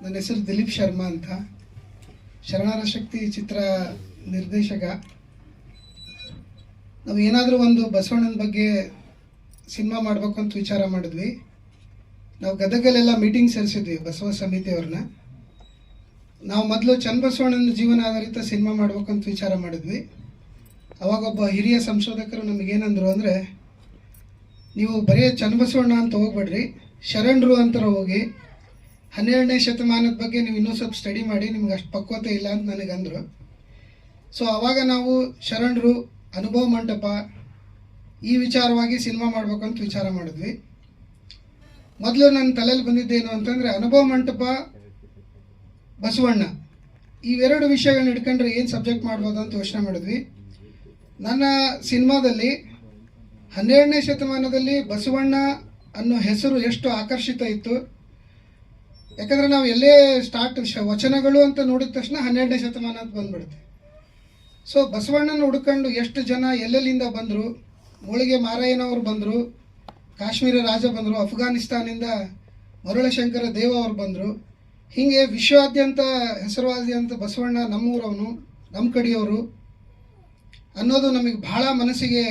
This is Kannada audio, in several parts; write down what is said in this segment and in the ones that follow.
ನನ್ನ ಹೆಸರು ದಿಲೀಪ್ ಶರ್ಮಾ ಅಂತ, ಶರಣರ ಶಕ್ತಿ ಚಿತ್ರ ನಿರ್ದೇಶಕ. ನಾವು ಏನಾದರೂ ಒಂದು ಬಸವಣ್ಣನ ಬಗ್ಗೆ ಸಿನಿಮಾ ಮಾಡಬೇಕು ಅಂತ ವಿಚಾರ ಮಾಡಿದ್ವಿ. ನಾವು ಗದಗಲ್ಲೆಲ್ಲ ಮೀಟಿಂಗ್ ಸೇರಿಸಿದ್ವಿ ಬಸವ ಸಮಿತಿಯವ್ರನ್ನ. ನಾವು ಮೊದಲು ಚನ್ನಬಸವಣ್ಣನ ಜೀವನ ಆಧಾರಿತ ಸಿನಿಮಾ ಮಾಡ್ಬೇಕಂತ ವಿಚಾರ ಮಾಡಿದ್ವಿ. ಅವಾಗ ಒಬ್ಬ ಹಿರಿಯ ಸಂಶೋಧಕರು ನಮಗೇನಂದ್ರು ಅಂದರೆ, ನೀವು ಬರೀ ಚನ್ನಬಸವಣ್ಣ ಅಂತ ಹೋಗ್ಬೇಡ್ರಿ, ಶರಣರು ಅಂತ ಹೋಗಿ 12ನೇ ಶತಮಾನದ ಬಗ್ಗೆ ನೀವು ಇನ್ನೂ ಸ್ವಲ್ಪ ಸ್ಟಡಿ ಮಾಡಿ, ನಿಮ್ಗೆ ಅಷ್ಟು ಪಕ್ವತೆ ಇಲ್ಲ ಅಂತ ನನಗಂದರು. ಸೊ ಆವಾಗ ನಾವು ಶರಣರು, ಅನುಭವ ಮಂಟಪ ಈ ವಿಚಾರವಾಗಿ ಸಿನಿಮಾ ಮಾಡ್ಬೇಕಂತ ವಿಚಾರ ಮಾಡಿದ್ವಿ. ಮೊದಲು ನನ್ನ ತಲೆಯಲ್ಲಿ ಬಂದಿದ್ದೇನು ಅಂತಂದರೆ, ಅನುಭವ ಮಂಟಪ, ಬಸವಣ್ಣ ಇವೆರಡು ವಿಷಯಗಳನ್ನ ಹಿಡ್ಕೊಂಡ್ರೆ ಏನು ಸಬ್ಜೆಕ್ಟ್ ಮಾಡ್ಬೋದು ಅಂತ ಯೋಚನೆ ಮಾಡಿದ್ವಿ. ನನ್ನ ಸಿನಿಮಾದಲ್ಲಿ 12ನೇ ಶತಮಾನದಲ್ಲಿ ಬಸವಣ್ಣ ಅನ್ನೋ ಹೆಸರು ಎಷ್ಟು ಆಕರ್ಷಿತ ಇತ್ತು. ಯಾಕಂದರೆ ನಾವು ಎಲ್ಲೇ ವಚನಗಳು ಅಂತ ನೋಡಿದ ತಕ್ಷಣ 12ನೇ ಶತಮಾನ ಅಂತ ಬಂದ್ಬಿಡುತ್ತೆ. ಸೊ ಬಸವಣ್ಣನ ಹುಡ್ಕೊಂಡು ಎಷ್ಟು ಜನ ಎಲ್ಲೆಲ್ಲಿಂದ ಬಂದರು. ಮೂಳಿಗೆ ಮಾರಯ್ಯನವರು ಬಂದರು, ಕಾಶ್ಮೀರ ರಾಜ ಬಂದರು, ಅಫ್ಘಾನಿಸ್ತಾನಿಂದ ಮರುಳಶಂಕರ ದೇವ ಅವರು ಬಂದರು. ಹೀಗೆ ವಿಶ್ವಾದ್ಯಂತ ಹೆಸರುವಾದ್ಯಂತ ಬಸವಣ್ಣ ನಮ್ಮೂರವನು, ನಮ್ಮ ಕಡೆಯವರು ಅನ್ನೋದು ನಮಗೆ ಭಾಳ ಮನಸ್ಸಿಗೆ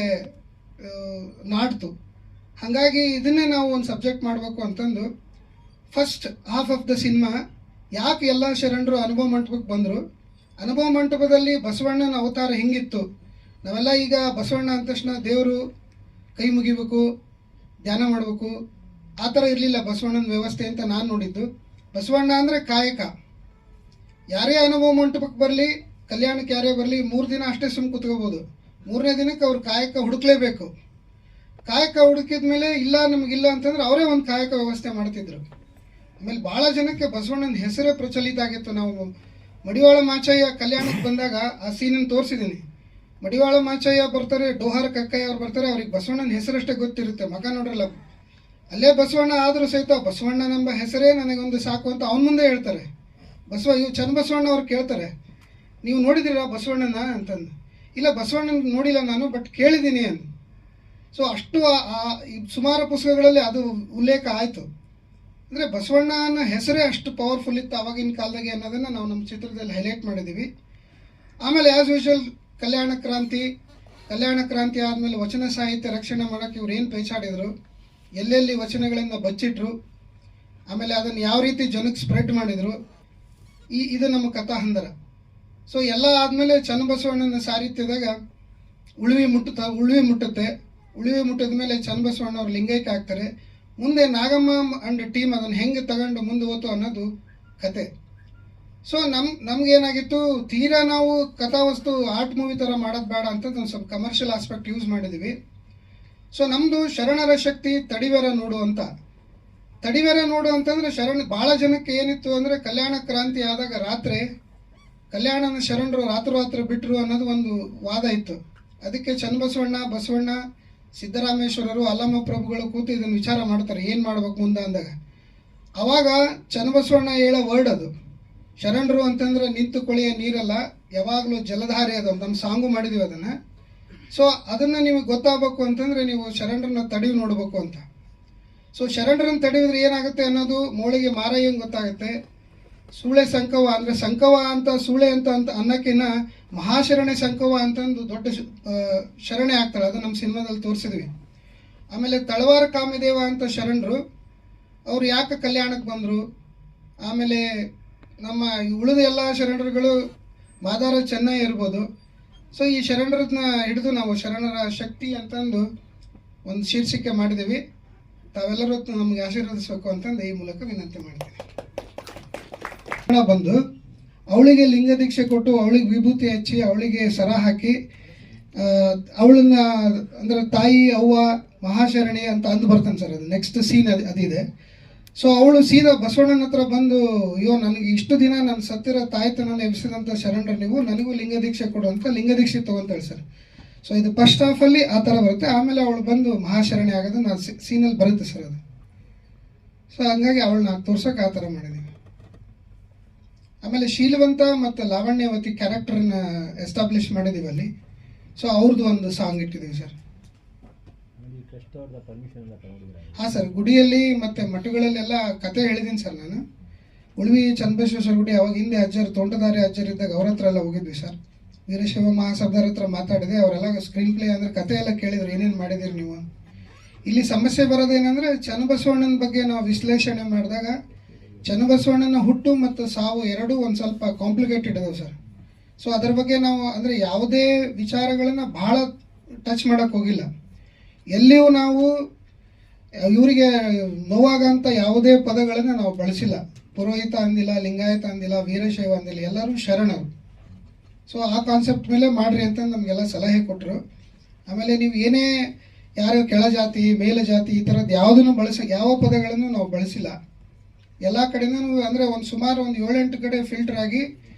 ನಾಡ್ತು. ಹಾಗಾಗಿ ಇದನ್ನೇ ನಾವು ಒಂದು ಸಬ್ಜೆಕ್ಟ್ ಮಾಡಬೇಕು ಅಂತಂದು first half of the cinema ಯಾಕೆ ಎಲ್ಲ ಶರಣರು ಅನುಭವ ಮಂಟಪಕ್ಕೆ ಬಂದರು, ಅನುಭವ ಮಂಟಪದಲ್ಲಿ ಬಸವಣ್ಣನ ಅವತಾರ ಹೆಂಗಿತ್ತು. ನಾವೆಲ್ಲ ಈಗ ಬಸವಣ್ಣ ಅಂದ ತಕ್ಷಣ ದೇವರು ಕೈ ಮುಗಿಬೇಕು, ಧ್ಯಾನ ಮಾಡಬೇಕು, ಆ ಥರ ಇರಲಿಲ್ಲ ಬಸವಣ್ಣನ ವ್ಯವಸ್ಥೆ ಅಂತ ನಾನು ನೋಡಿದ್ದು. ಬಸವಣ್ಣ ಅಂದರೆ ಕಾಯಕ. ಯಾರೇ ಅನುಭವ ಮಂಟಪಕ್ಕೆ ಬರಲಿ, ಕಲ್ಯಾಣಕ್ಕೆ ಯಾರೇ ಬರಲಿ, 3 ದಿನ ಅಷ್ಟೇ ಸುಮ್ಮ ಕೂತ್ಕೋಬೋದು. 3ನೇ ದಿನಕ್ಕೆ ಅವ್ರು ಕಾಯಕ ಹುಡುಕ್ಲೇಬೇಕು. ಕಾಯಕ ಹುಡುಕಿದ ಮೇಲೆ ಇಲ್ಲ ನಮಗಿಲ್ಲ ಅಂತಂದ್ರೆ ಅವರೇ ಒಂದು ಕಾಯಕ ವ್ಯವಸ್ಥೆ ಮಾಡ್ತಿದ್ರು. ಆಮೇಲೆ ಭಾಳ ಜನಕ್ಕೆ ಬಸವಣ್ಣನ ಹೆಸರೇ ಪ್ರಚಲಿತ ಆಗಿತ್ತು. ನಾವು ಮಡಿವಾಳ ಮಾಚಯ್ಯ ಕಲ್ಯಾಣಕ್ಕೆ ಬಂದಾಗ ಆ ಸೀನನ್ನು ತೋರಿಸಿದ್ದೀನಿ. ಮಡಿವಾಳ ಮಾಚಯ್ಯ ಬರ್ತಾರೆ, ಡೋಹಾರ ಕಕ್ಕಯ್ಯ ಅವ್ರು ಬರ್ತಾರೆ, ಅವ್ರಿಗೆ ಬಸವಣ್ಣನ ಹೆಸರಷ್ಟೇ ಗೊತ್ತಿರುತ್ತೆ, ಮಗ ನೋಡ್ರಲ್ಲ. ಅಲ್ಲೇ ಬಸವಣ್ಣ ಆದರೂ ಸಹಿತ ಬಸವಣ್ಣನೆಂಬ ಹೆಸರೇ ನನಗೊಂದು ಸಾಕು ಅಂತ ಅವನ ಮುಂದೆ ಹೇಳ್ತಾರೆ. ಇವು ಚನ್ನಬಸವಣ್ಣ ಅವ್ರು ಕೇಳ್ತಾರೆ, ನೀವು ನೋಡಿದ್ದೀರಾ ಬಸವಣ್ಣನ ಅಂತಂದು. ಇಲ್ಲ ಬಸವಣ್ಣನ ನೋಡಿಲ್ಲ ನಾನು, ಬಟ್ ಕೇಳಿದ್ದೀನಿ ಅಂತ. ಸೊ ಅಷ್ಟು ಸುಮಾರು ಪುಸ್ತಕಗಳಲ್ಲಿ ಅದು ಉಲ್ಲೇಖ ಆಯಿತು. ಅಂದರೆ ಬಸವಣ್ಣನ ಹೆಸರೇ ಅಷ್ಟು ಪವರ್ಫುಲ್ ಇತ್ತು ಆವಾಗಿನ ಕಾಲದಾಗೆ ಅನ್ನೋದನ್ನು ನಾವು ನಮ್ಮ ಚಿತ್ರದಲ್ಲಿ ಹೈಲೈಟ್ ಮಾಡಿದ್ದೀವಿ. ಆಮೇಲೆ ಆ್ಯಸ್ ಯೂಶುವಲ್ ಕಲ್ಯಾಣ ಕ್ರಾಂತಿ ಆದಮೇಲೆ ವಚನ ಸಾಹಿತ್ಯ ರಕ್ಷಣೆ ಮಾಡೋಕ್ಕೆ ಇವ್ರು ಏನು ಪೇಚಾಡಿದರು, ಎಲ್ಲೆಲ್ಲಿ ವಚನಗಳನ್ನು ಬಚ್ಚಿಟ್ರು, ಆಮೇಲೆ ಅದನ್ನು ಯಾವ ರೀತಿ ಜನಕ್ಕೆ ಸ್ಪ್ರೆಡ್ ಮಾಡಿದರು, ಇದು ನಮ್ಮ ಕಥಾಹಂದರ. ಸೊ ಎಲ್ಲ ಆದಮೇಲೆ ಚನ್ನಬಸವಣ್ಣನ ಸಾಹಿತ್ಯದಾಗ ಉಳುವಿ ಮುಟ್ಟುತ್ತೆ. ಉಳುವಿ ಮುಟ್ಟಿದ ಮೇಲೆ ಚನ್ನಬಸವಣ್ಣವ್ರು ಲಿಂಗೈಕ್ಯ ಆಗ್ತಾರೆ. ಮುಂದೆ ನಾಗಮ್ಮ ಅಂಡ್ ಟೀಮ್ ಅದನ್ನು ಹೆಂಗೆ ತಗೊಂಡು ಮುಂದೆ ಹೋತು ಅನ್ನೋದು ಕತೆ. ಸೊ ನಮಗೇನಾಗಿತ್ತು, ತೀರಾ ನಾವು ಕಥಾವಸ್ತು ಆರ್ಟ್ ಮೂವಿ ಥರ ಮಾಡೋದು ಬೇಡ ಅಂತ ಒಂದು ಸ್ವಲ್ಪ ಕಮರ್ಷಿಯಲ್ ಆಸ್ಪೆಕ್ಟ್ ಯೂಸ್ ಮಾಡಿದ್ದೀವಿ. ಸೊ ನಮ್ಮದು ಶರಣರ ಶಕ್ತಿ ತಡಿವೆರ ನೋಡು ಅಂತ. ತಡಿವೆರ ನೋಡು ಅಂತಂದರೆ ಭಾಳ ಜನಕ್ಕೆ ಏನಿತ್ತು ಅಂದರೆ, ಕಲ್ಯಾಣ ಕ್ರಾಂತಿ ಆದಾಗ ರಾತ್ರಿ ಕಲ್ಯಾಣನ ಶರಣರು ರಾತ್ರಿ ಬಿಟ್ಟರು ಅನ್ನೋದು ಒಂದು ವಾದ ಇತ್ತು. ಅದಕ್ಕೆ ಬಸವಣ್ಣ ಸಿದ್ದರಾಮೇಶ್ವರರು, ಅಲ್ಲಮ್ಮ ಪ್ರಭುಗಳು ಕೂತು ಇದನ್ನು ವಿಚಾರ ಮಾಡ್ತಾರೆ, ಏನು ಮಾಡ್ಬೇಕು ಮುಂದೆ ಅಂದಾಗ. ಆವಾಗ ಚನ್ನಬಸವಣ್ಣ ಹೇಳೋ ವರ್ಡ್ ಅದು, ಶರಣರು ಅಂತಂದ್ರೆ ನಿಂತು ಕೊಳೆಯ ನೀರಲ್ಲ, ಯಾವಾಗಲೂ ಜಲಧಾರೆ ಅದು. ನಮ್ಮ ಸಾಂಗು ಮಾಡಿದ್ದೀವಿ ಅದನ್ನು. ಸೊ ಅದನ್ನು ನಿಮಗೆ ಗೊತ್ತಾಗಬೇಕು ಅಂತಂದರೆ ನೀವು ಶರಣರನ್ನ ತಡೆವು ನೋಡಬೇಕು ಅಂತ. ಸೊ ಶರಣರನ್ನು ತಡೆಯಿದ್ರೆ ಏನಾಗುತ್ತೆ ಅನ್ನೋದು ಮೋಳಿಗೆ ಮಾರಯ್ಯಂಗೆ ಗೊತ್ತಾಗುತ್ತೆ. ಸೂಳೆ ಸಂಕವ ಅಂದರೆ ಸಂಕವ ಅಂತ ಸೂಳೆ ಅಂತ ಅನ್ನೋಕ್ಕಿನ್ನ ಮಹಾಶರಣೆ ಸಂಕವ ಅಂತಂದು ದೊಡ್ಡ ಶರಣೆ ಆಗ್ತಾಳೆ. ಅದು ನಮ್ಮ ಸಿನಿಮಾದಲ್ಲಿ ತೋರಿಸಿದ್ವಿ. ಆಮೇಲೆ ತಳವಾರ ಕಾಮದೇವ ಅಂತ ಶರಣರು, ಅವರು ಯಾಕೆ ಕಲ್ಯಾಣಕ್ಕೆ ಬಂದರು. ಆಮೇಲೆ ನಮ್ಮ ಉಳಿದ ಎಲ್ಲ ಶರಣರುಗಳು ಮಾದಾರ ಚೆನ್ನೈ ಇರ್ಬೋದು. ಸೊ ಈ ಶರಣರನ್ನ ಹಿಡಿದು ನಾವು ಶರಣರ ಶಕ್ತಿ ಅಂತಂದು ಒಂದು ಶೀರ್ಷಿಕೆ ಮಾಡಿದ್ದೀವಿ. ತಾವೆಲ್ಲರೂ ನಮಗೆ ಆಶೀರ್ವದಿಸಬೇಕು ಅಂತಂದು ಈ ಮೂಲಕ ವಿನಂತಿ ಮಾಡ್ತೀನಿ. ಬಂದು ಅವಳಿಗೆ ಲಿಂಗ ದೀಕ್ಷೆ ಕೊಟ್ಟು, ಅವಳಿಗೆ ವಿಭೂತಿ ಹಚ್ಚಿ, ಅವಳಿಗೆ ಸರ ಹಾಕಿ, ಅವಳನ್ನ ಅಂದರೆ ತಾಯಿ ಅವ್ವ ಮಹಾಶರಣಿ ಅಂತ ಅಂದು ಬರ್ತಾನೆ ಸರ್. ಅದು ನೆಕ್ಸ್ಟ್ ಸೀನ್ ಅದಿದೆ. ಸೊ ಅವಳು ಸೀದಾ ಬಸವಣ್ಣನ ಹತ್ರ ಬಂದು, ಅಯ್ಯೋ ನನಗೆ ಇಷ್ಟು ದಿನ ನನ್ನ ಸತ್ತಿರೋ ತಾಯ್ತನ ಎಬ್ಸಿದಂಥ ಶರಣರು ನೀವು, ನನಗೂ ಲಿಂಗ ದೀಕ್ಷೆ ಕೊಡು ಅಂತ ಲಿಂಗ ದೀಕ್ಷೆ ತೊಗೊತಾಳೆ ಸರ್. ಸೊ ಇದು ಫಸ್ಟ್ ಹಾಫಲ್ಲಿ ಆ ಥರ ಬರುತ್ತೆ. ಆಮೇಲೆ ಅವಳು ಬಂದು ಮಹಾಶರಣಿ ಆಗೋದು ನಾನು ಸೀನಲ್ಲಿ ಬರುತ್ತೆ ಸರ್ ಅದು. ಸೊ ಹಂಗಾಗಿ ಅವಳನ್ನ ತೋರ್ಸೋಕೆ ಆ ಥರ ಮಾಡಿದ್ದೀವಿ. ಆಮೇಲೆ ಶೀಲವಂತ ಮತ್ತು ಲಾವಣ್ಯವತಿ ಕ್ಯಾರೆಕ್ಟರ್ನ ಎಸ್ಟಾಬ್ಲಿಷ್ ಮಾಡಿದ್ದೀವಿ ಅಲ್ಲಿ. ಸೊ ಅವ್ರದ್ದು ಒಂದು ಸಾಂಗ್ ಇಟ್ಟಿದ್ದೀವಿ ಸರ್. ಹಾಂ ಸರ್, ಗುಡಿಯಲ್ಲಿ ಮತ್ತು ಮಠಗಳಲ್ಲೆಲ್ಲ ಕತೆ ಹೇಳಿದ್ದೀನಿ ಸರ್ ನಾನು. ಉಳ್ವಿ ಚನ್ನಬಸವೇಶ್ವರ ಗುಡಿ ಅವಾಗ ಹಿಂದೆ ಅಜ್ಜರು ತೋಂಟದಾರಿ ಅಜ್ಜರಿದ್ದಾಗ ಅವ್ರ ಹತ್ರ ಎಲ್ಲ ಹೋಗಿದ್ವಿ ಸರ್. ವೀರಶೈವ ಮಹಾಸಭಾರ ಹತ್ರ ಮಾತಾಡಿದೆ. ಅವರೆಲ್ಲ ಸ್ಕ್ರೀನ್ ಪ್ಲೇ ಅಂದರೆ ಕತೆ ಎಲ್ಲ ಕೇಳಿದ್ರು, ಏನೇನು ಮಾಡಿದಿರಿ ನೀವು. ಇಲ್ಲಿ ಸಮಸ್ಯೆ ಬರೋದೇನೆಂದರೆ ಚನ್ನಬಸವಣ್ಣನ ಬಗ್ಗೆ ನಾವು ವಿಶ್ಲೇಷಣೆ ಮಾಡಿದಾಗ ಚನ್ನಬಸವಣ್ಣನ ಹುಟ್ಟು ಮತ್ತು ಸಾವು ಎರಡೂ ಒಂದು ಸ್ವಲ್ಪ ಕಾಂಪ್ಲಿಕೇಟೆಡ್ ಅದಾವೆ ಸರ್. ಸೊ ಅದರ ಬಗ್ಗೆ ನಾವು ಅಂದರೆ ಯಾವುದೇ ವಿಚಾರಗಳನ್ನು ಭಾಳ ಟಚ್ ಮಾಡೋಕ್ಕೆ ಹೋಗಿಲ್ಲ. ಎಲ್ಲಿಯೂ ನಾವು ಇವರಿಗೆ ನೋವಾಗಂಥ ಯಾವುದೇ ಪದಗಳನ್ನು ನಾವು ಬಳಸಿಲ್ಲ. ಪುರೋಹಿತ ಅಂದಿಲ್ಲ, ಲಿಂಗಾಯತ ಅಂದಿಲ್ಲ, ವೀರಶೈವ ಅಂದಿಲ್ಲ, ಎಲ್ಲರೂ ಶರಣರು. ಸೊ ಆ ಕಾನ್ಸೆಪ್ಟ್ ಮೇಲೆ ಮಾಡ್ರಿ ಅಂತ ನಮಗೆಲ್ಲ ಸಲಹೆ ಕೊಟ್ಟರು. ಆಮೇಲೆ ನೀವು ಏನೇ ಯಾರು ಕೆಳಜಾತಿ ಮೇಲಜಾತಿ ಈ ಥರದ್ದು ಯಾವುದನ್ನು ಯಾವ ಪದಗಳನ್ನು ನಾವು ಬಳಸಿಲ್ಲ. ಎಲ್ಲ ಕಡೆನೂ ಅಂದರೆ ಸುಮಾರು ಒಂದು 7-8 ಕಡೆ ಫಿಲ್ಟರ್ ಆಗಿ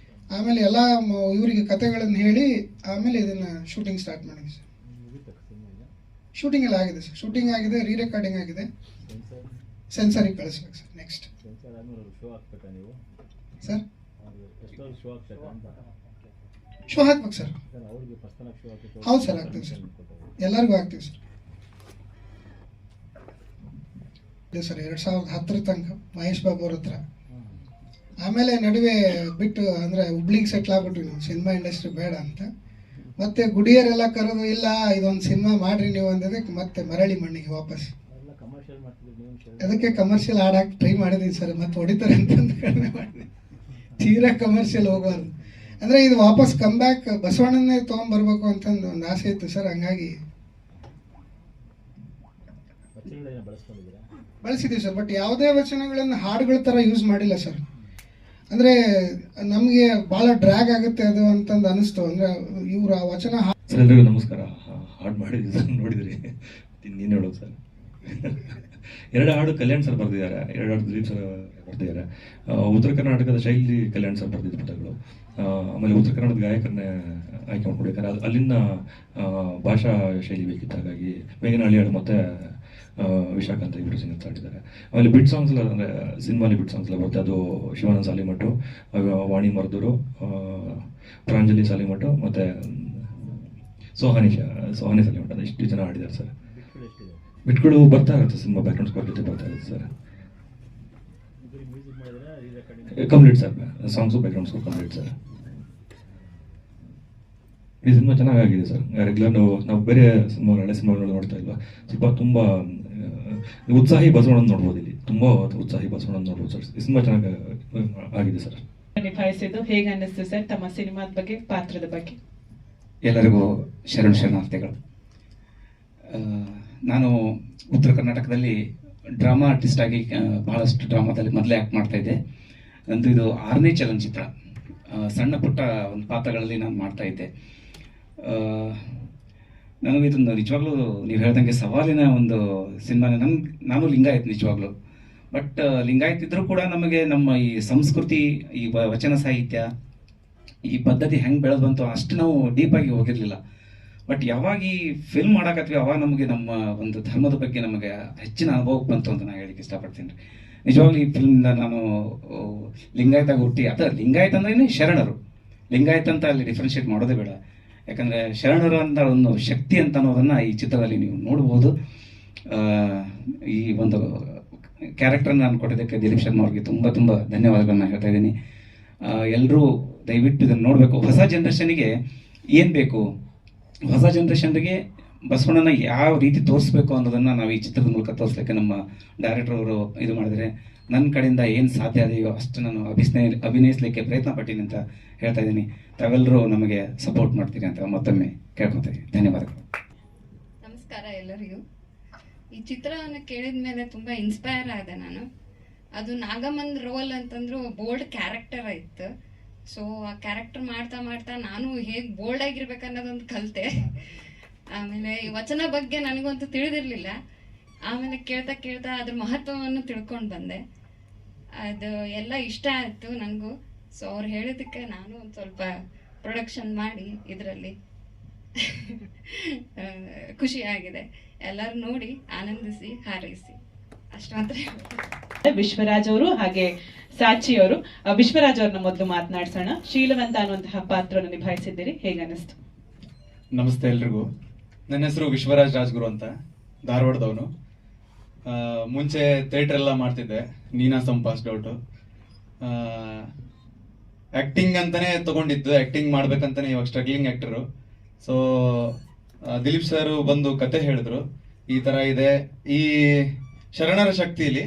ಆಮೇಲೆ ಎಲ್ಲ ಇವರಿಗೆ ಕತೆಗಳನ್ನು ಹೇಳಿ ಆಮೇಲೆ ಇದನ್ನು ಶೂಟಿಂಗ್ ಸ್ಟಾರ್ಟ್ ಮಾಡಿದ್ವಿ ಸರ್. ಶೂಟಿಂಗ್ ಎಲ್ಲ ಆಗಿದೆ ಸರ್, ಶೂಟಿಂಗ್ ಆಗಿದೆ, ರೀ ರೆಕಾರ್ಡಿಂಗ್ ಆಗಿದೆ, ಸೆನ್ಸರಿಗೆ ಕಳಿಸ್ಬೇಕು ಸರ್. ನೆಕ್ಸ್ಟ್ ಸರ್ ಶೋ ಹಾಕ್ಬೇಕು ಸರ್. ಹೌದು ಸರ್, ಆಗ್ತೀವಿ ಸರ್, ಎಲ್ಲರಿಗೂ ಆಗ್ತೀವಿ ಸರ್. ಸರ್ 2010 ತನಕ ಮಹೇಶ್ ಬಾಬು ಅವ್ರ ಹತ್ರ. ಆಮೇಲೆ ನಡುವೆ ಬಿಟ್ಟು ಅಂದರೆ ಹುಬ್ಳಿಗೆ ಸೆಟ್ಲ್ ಆಗ್ಬಿಟ್ವಿ ನಾವು, ಸಿನಿಮಾ ಇಂಡಸ್ಟ್ರಿ ಬೇಡ ಅಂತ. ಮತ್ತೆ ಗುಡಿಯರೆಲ್ಲ ಕರೆದು ಇಲ್ಲ ಇದೊಂದು ಸಿನಿಮಾ ಮಾಡ್ರಿ ನೀವು ಅಂದದಕ್ಕೆ ಮತ್ತೆ ಮರಳಿ ಮಣ್ಣಿಗೆ ವಾಪಸ್. ಅದಕ್ಕೆ ಕಮರ್ಷಿಯಲ್ ಆಡಾಕ್ ಟ್ರೈ ಮಾಡಿದೀನಿ ಸರ್, ಮತ್ತೆ ಹೊಡಿತಾರೆ ಅಂತಂದು ಕಡಿಮೆ ಮಾಡಿದೆ. ತೀರಾ ಕಮರ್ಷಿಯಲ್ ಹೋಗಬಾರ್ದು ಅಂದರೆ ಇದು ವಾಪಸ್ ಕಮ್ ಬ್ಯಾಕ್ ಬಸವಣ್ಣನೇ ತೊಗೊಂಡ್ಬರ್ಬೇಕು ಅಂತಂದು ಒಂದು ಆಸೆ ಇತ್ತು ಸರ್. ಹಂಗಾಗಿ ಬಳಸಿದ್ದೀವಿ ಸರ್, ಬಟ್ ಯಾವುದೇ ವಚನಗಳನ್ನು ಹಾಡುಗಳ ಥರ ಯೂಸ್ ಮಾಡಿಲ್ಲ ಸರ್. ಅಂದರೆ ನಮಗೆ ಭಾಳ ಡ್ರ್ಯಾಗ್ ಆಗುತ್ತೆ ಅದು ಅಂತಂದು ಅನಿಸ್ತು. ಅಂದರೆ ಇವರು ಆ ವಚನ ಸರ್ ಎಲ್ರಿಗೂ ನಮಸ್ಕಾರ. ಹಾಡು ಮಾಡಿದ್ವಿ ಸರ್, ನೋಡಿದ್ರಿ ನೀನು ಹೇಳೋದು ಸರ್. 2 ಹಾಡು ಕಲ್ಯಾಣ್ ಸರ್ ಬರೆದಿದ್ದಾರೆ, 2 ಹಾಡು ದಿಲೀಪ್ ಸರ್ ಬರೆದಿದ್ದಾರೆ. ಉತ್ತರ ಕರ್ನಾಟಕದ ಶೈಲಿ ಕಲ್ಯಾಣ್ ಸರ್ ಬರೆದಿದ್ದ ಪದಗಳು. ಆಮೇಲೆ ಉತ್ತರ ಕನ್ನಡದ ಗಾಯಕರನ್ನೇ ಆಯ್ಕೆ ಮಾಡ್ಕೊಂಡು, ಯಾಕಂದರೆ ಅಲ್ಲಿನ ಭಾಷಾ ಶೈಲಿ ಬೇಕಿತ್ತು. ಹಾಗಾಗಿ ಮೇಘನಹಳ್ಳಿ ಹಾಡು ಮತ್ತು ವಿಶಾಖ ಅಂತ ಇಬ್ಬರು ಸಿಂಗರ್ಸ್ ಆಡಿದ್ದಾರೆ. ಆಮೇಲೆ ಬಿಟ್ ಸಾಂಗ್ಸ್ ಎಲ್ಲ ಅಂದರೆ ಸಿನಿಮಾಲಿ ಬಿಟ್ ಸಾಂಗ್ಸ್ ಎಲ್ಲ ಬರುತ್ತೆ. ಅದು ಶಿವಾನಂದ ಸಾಲಿಮಠು, ವಾಣಿ ಮರ್ದೂರು, ಪ್ರಾಂಜಲಿ ಸಾಲಿಮಠು ಮತ್ತು ಸೋಹಾನಿ ಸಾಲಿಮಠ, ಅದು ಇಷ್ಟು ಜನ ಆಡಿದ್ದಾರೆ ಸರ್. ಬಿಟ್ಗಳು ಬರ್ತಾ ಇರುತ್ತೆ, ಸಿನಿಮಾ ಬ್ಯಾಕ್ಗ್ರೌಂಡ್ ಸ್ಕೋರ್ ಜೊತೆ ಬರ್ತಾ ಇರುತ್ತೆ sir. Complete sir, songs background score complete sir. ಈ ಸಿನಿಮಾ ಚೆನ್ನಾಗಿದೆ ಸರ್. ರೆಗ್ಯುಲರ್ ನಾವು ಬೇರೆ ಸಿನಿಮಾಗಳು ಹಳೆ ಸಿನಿಮಾಗಳು ನೋಡ್ತಾ ಇಲ್ವಾ, ಸ್ವಲ್ಪ ತುಂಬ ಉತ್ಸಾಹಿ ಬಸವಣ್ಣ ನೋಡ್ಬೋದು. ಇಲ್ಲಿ ತುಂಬ ಉತ್ಸಾಹಿ ಬಸವಣ್ಣ ನೋಡ್ಬೋದು ಸರ್. ಈ ಸಿನಿಮಾ ಚೆನ್ನಾಗಿ ಆಗಿದೆ ಸರ್. ನಿಭಾಯಿಸಿದ್ದು ಹೇಗೆ ಅನ್ನಿಸ್ತು ಸರ್ ತಮ್ಮ ಸಿನಿಮಾದ ಬಗ್ಗೆ, ಪಾತ್ರದ ಬಗ್ಗೆ? ಎಲ್ಲರಿಗೂ ಶರಣಾರ್ಥಿಗಳು. ನಾನು ಉತ್ತರ ಕರ್ನಾಟಕದಲ್ಲಿ ಡ್ರಾಮಾ ಆರ್ಟಿಸ್ಟ್ ಆಗಿ ಬಹಳಷ್ಟು ಡ್ರಾಮಾದಲ್ಲಿ ಮೊದಲೇ ಆ್ಯಕ್ಟ್ ಮಾಡ್ತಾ ಇದ್ದೆ. ನಂದು ಇದು 6ನೇ ಚಲನಚಿತ್ರ. ಸಣ್ಣ ಪುಟ್ಟ ಒಂದು ಪಾತ್ರಗಳಲ್ಲಿ ನಾನು ಮಾಡ್ತಾ ಇದ್ದೆ. ನನಗೆ ಇದೊಂದು ನಿಜವಾಗ್ಲೂ ನೀವು ಹೇಳ್ದಂಗೆ ಸವಾಲಿನ ಒಂದು ಸಿನಿಮಾ. ನಾನು ಲಿಂಗಾಯತ್ ನಿಜವಾಗ್ಲೂ, ಬಟ್ ಲಿಂಗಾಯತ್ ಇದ್ರೂ ಕೂಡ ನಮಗೆ ನಮ್ಮ ಈ ಸಂಸ್ಕೃತಿ, ಈ ವಚನ ಸಾಹಿತ್ಯ, ಈ ಪದ್ಧತಿ ಹೆಂಗೆ ಬೆಳೆದು ಬಂತು ಅಷ್ಟು ನಾವು ಡೀಪಾಗಿ ಹೋಗಿರಲಿಲ್ಲ. ಬಟ್ ಯಾವಾಗ ಈ ಫಿಲ್ಮ್ ಮಾಡಾಕತ್ವಿ ಅವಾಗ ನಮಗೆ ನಮ್ಮ ಒಂದು ಧರ್ಮದ ಬಗ್ಗೆ ನಮಗೆ ಹೆಚ್ಚಿನ ಅನುಭವಕ್ಕೆ ಬಂತು ಅಂತ ನಾನು ಹೇಳಿಕ್ಕೆ ಇಷ್ಟಪಡ್ತೀನಿ ರೀ. ನಿಜವಾಗ್ಲೂ ಈ ಫಿಲ್ಮಿಂದ ನಾನು ಲಿಂಗಾಯತಾಗಿ ಹುಟ್ಟಿ, ಲಿಂಗಾಯತ್ ಅಂದ್ರೆ ಶರಣರು, ಲಿಂಗಾಯತ್ ಅಂತ ಅಲ್ಲಿ ಡಿಫ್ರೆನ್ಶಿಯೇಟ್ ಮಾಡೋದೇ ಬೇಡ. ಯಾಕಂದರೆ ಶರಣರು ಅಂತ ಒಂದು ಶಕ್ತಿ ಅಂತ ಅನ್ನೋದನ್ನು ಈ ಚಿತ್ರದಲ್ಲಿ ನೀವು ನೋಡ್ಬೋದು. ಈ ಒಂದು ಕ್ಯಾರೆಕ್ಟರ್ನ ನಾನು ಕೊಟ್ಟಿದ್ದಕ್ಕೆ ದಿಲೀಪ್ ಶರ್ಮಾ ಅವ್ರಿಗೆ ತುಂಬ ತುಂಬ ಧನ್ಯವಾದಗಳನ್ನ ಹೇಳ್ತಾ ಇದ್ದೀನಿ. ಎಲ್ಲರೂ ದಯವಿಟ್ಟು ಇದನ್ನು ನೋಡಬೇಕು. ಹೊಸ ಜನ್ರೇಷನ್ಗೆ ಏನು ಬೇಕು, ಹೊಸ ಜನ್ರೇಷನ್ಗೆ ಬಸವಣ್ಣನ ಯಾವ ರೀತಿ ತೋರಿಸ್ಬೇಕು ಅನ್ನೋದನ್ನು ನಾವು ಈ ಚಿತ್ರದ ಮೂಲಕ ತೋರಿಸ್ಲಿಕ್ಕೆ ನಮ್ಮ ಡೈರೆಕ್ಟರ್ ಅವರು ಇದು ಮಾಡಿದರೆ, ನನ್ನ ಕಡೆಯಿಂದ ಏನು ಸಾಧ್ಯ ಅದೆಯೋ ಅಷ್ಟು ನಾನು ಅಭಿನಯಿಸಲಿಕ್ಕೆ ಪ್ರಯತ್ನ ಪಟ್ಟೀನಿ ಅಂತ ಹೇಳ್ತಾ ಇದ್ದೀನಿ. ತಾವೆಲ್ಲರೂ ನಮಗೆ ಸಪೋರ್ಟ್ ಮಾಡ್ತೀರಿ ಅಂತ ಮತ್ತೊಮ್ಮೆ ಕೇಳ್ಕೊತೀನಿ. ಧನ್ಯವಾದಗಳು. ನಮಸ್ಕಾರ ಎಲ್ಲರಿಗೂ. ಈ ಚಿತ್ರವನ್ನು ಕೇಳಿದ ಮೇಲೆ ತುಂಬ ಇನ್ಸ್ಪೈರ್ ಆದೆ ನಾನು. ಅದು ನಾಗಮ್ಮನ್ ರೋಲ್ ಅಂತಂದ್ರು ಬೋಲ್ಡ್ ಕ್ಯಾರೆಕ್ಟರ್ ಇತ್ತು. ಸೊ ಆ ಕ್ಯಾರೆಕ್ಟರ್ ಮಾಡ್ತಾ ಮಾಡ್ತಾ ನಾನು ಹೇಗೆ ಬೋಲ್ಡ್ ಆಗಿರ್ಬೇಕನ್ನೋದೊಂದು ಕಲಿತೆ. ಆಮೇಲೆ ಈ ವಚನ ಬಗ್ಗೆ ನನಗಂತೂ ತಿಳಿದಿರಲಿಲ್ಲ. ಆಮೇಲೆ ಕೇಳ್ತಾ ಕೇಳ್ತಾ ಅದ್ರ ಮಹತ್ವವನ್ನು ತಿಳ್ಕೊಂಡು ಬಂದೆ. ಅದು ಎಲ್ಲ ಇಷ್ಟ ಆಯಿತು ನನಗೂ. ಸೊ ಅವ್ರು ಹೇಳಿದ್ದಕ್ಕೆ ನಾನು ಒಂದು ಸ್ವಲ್ಪ ಪ್ರೊಡಕ್ಷನ್ ಮಾಡಿ ಇದರಲ್ಲಿ ಖುಷಿಯಾಗಿದೆ. ಎಲ್ಲರೂ ನೋಡಿ ಆನಂದಿಸಿ ಹಾರೈಸಿ ಅಷ್ಟು ಮಾತ್ರ. ವಿಶ್ವರಾಜ್ ಅವರು ಹಾಗೆ ಸಾಚಿ ಅವರು. ವಿಶ್ವರಾಜ್ ಅವ್ರನ್ನ ಮೊದಲು ಮಾತನಾಡ್ಸೋಣ. ಶೀಲವಂತ ಅನ್ನುವಂತಹ ಪಾತ್ರವನ್ನು ನಿಭಾಯಿಸಿದ್ದೀರಿ, ಹೇಗೆ ಅನಿಸ್ತು? ನಮಸ್ತೆ ಎಲ್ರಿಗೂ. ನನ್ನ ಹೆಸರು ವಿಶ್ವರಾಜ್ ರಾಜ್ಗುರು ಅಂತ, ಧಾರವಾಡದವನು. ಮುಂಚೆ ಥಿಯೇಟರ್ ಎಲ್ಲ ಮಾಡ್ತಿದ್ದೆ, ನೀನಾ ಸಂಪಾಸ್ ಡೌಟು. ಆ್ಯಕ್ಟಿಂಗ್ ಅಂತಲೇ ತೊಗೊಂಡಿದ್ದು, ಆ್ಯಕ್ಟಿಂಗ್ ಮಾಡ್ಬೇಕಂತಲೇ ಇವಾಗ struggling actor. So Dilip sir ಬಂದು ಕತೆ ಹೇಳಿದ್ರು, ಈ ಥರ ಇದೆ. ಈ ಶರಣರ ಶಕ್ತಿಲಿ